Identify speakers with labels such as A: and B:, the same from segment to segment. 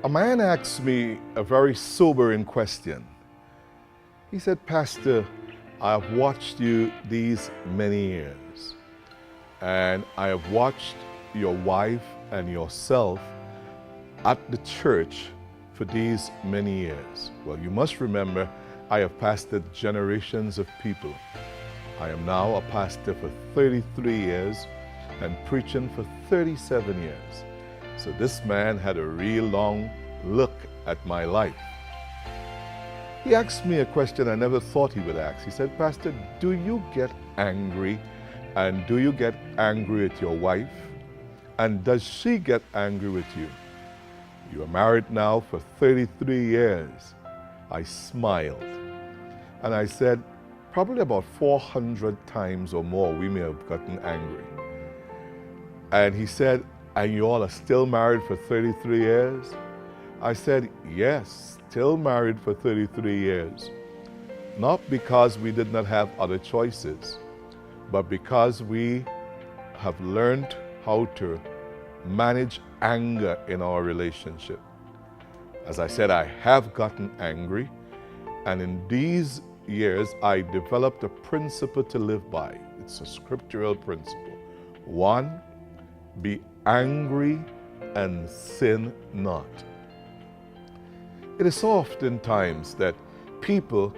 A: A man asked me a very sobering question. He said, Pastor, I've watched you these many years, and I have watched your wife and yourself at the church for these many years. Well, you must remember, I have pastored generations of people. I am now a pastor for 33 years and preaching for 37 years. So this man had a real long look at my life. He asked me a question I never thought he would ask. He said, Pastor, do you get angry? And do you get angry at your wife? And does she get angry with you? You are married now for 33 years. I smiled. And I said, probably about 400 times or more we may have gotten angry. And he said, and you all are still married for 33 years? I said, yes, still married for 33 years. Not because we did not have other choices, but because we have learned how to manage anger in our relationship. As I said, I have gotten angry, and in these years I developed a principle to live by. It's a scriptural principle. 1, be angry and sin not. It is so oftentimes that people,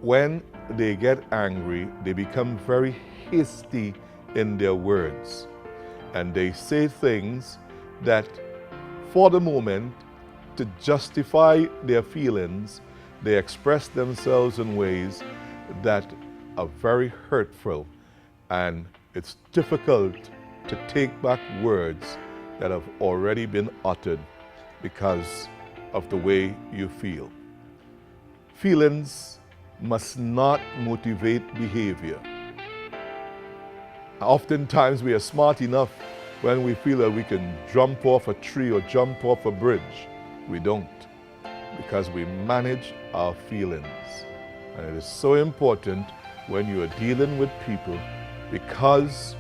A: when they get angry, they become very hasty in their words. And they say things that, for the moment, to justify their feelings, they express themselves in ways that are very hurtful. And it's difficult to take back words that have already been uttered because of the way you feel. Feelings must not motivate behavior. Oftentimes we are smart enough when we feel that we can jump off a tree or jump off a bridge. We don't, because we manage our feelings. And it is so important when you are dealing with people, because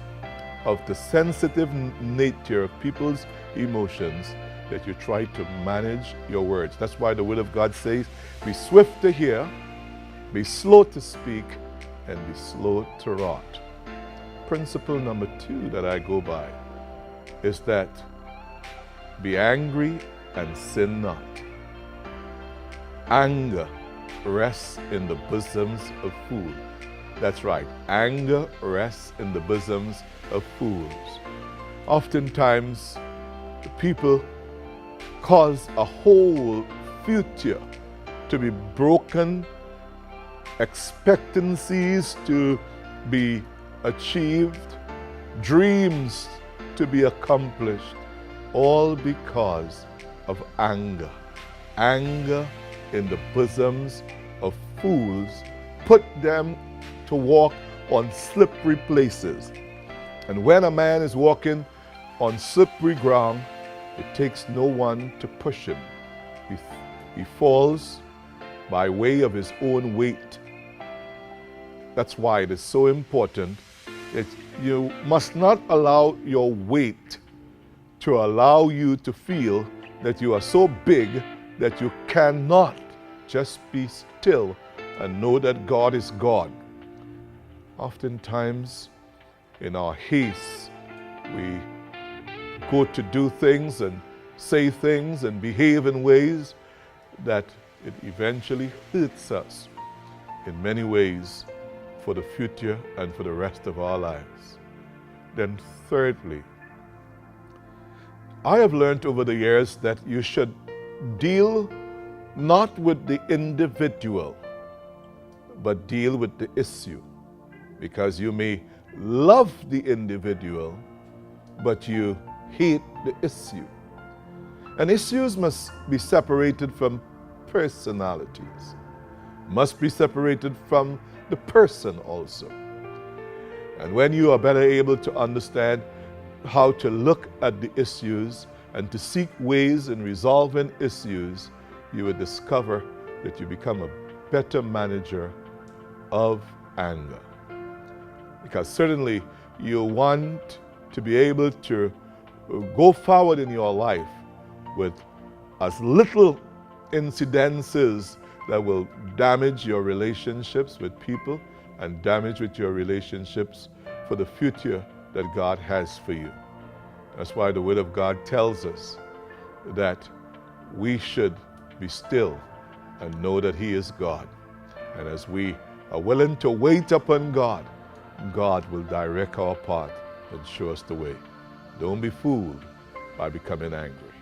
A: of the sensitive nature of people's emotions, that you try to manage your words. That's why the Word of God says, be swift to hear, be slow to speak, and be slow to wrath. Principle number 2 that I go by is that be angry and sin not. Anger rests in the bosoms of fools. That's right, anger rests in the bosoms of fools. Oftentimes, people cause a whole future to be broken, expectancies to be achieved, dreams to be accomplished, all because of anger. Anger in the bosoms of fools put them to walk on slippery places. And when a man is walking on slippery ground, it takes no one to push him. He falls by way of his own weight. That's why it is so important that you must not allow your weight to allow you to feel that you are so big that you cannot just be still and know that God is God. Oftentimes, in our haste, we go to do things and say things and behave in ways that it eventually hurts us in many ways for the future and for the rest of our lives. Then thirdly, I have learned over the years that you should deal not with the individual, but deal with the issue. Because you may love the individual, but you hate the issue. And issues must be separated from personalities, must be separated from the person also. And when you are better able to understand how to look at the issues and to seek ways in resolving issues, you will discover that you become a better manager of anger. Because certainly you want to be able to go forward in your life with as little incidences that will damage your relationships with people and damage with your relationships for the future that God has for you. That's why the Word of God tells us that we should be still and know that He is God. And as we are willing to wait upon God, God will direct our path and show us the way. Don't be fooled by becoming angry.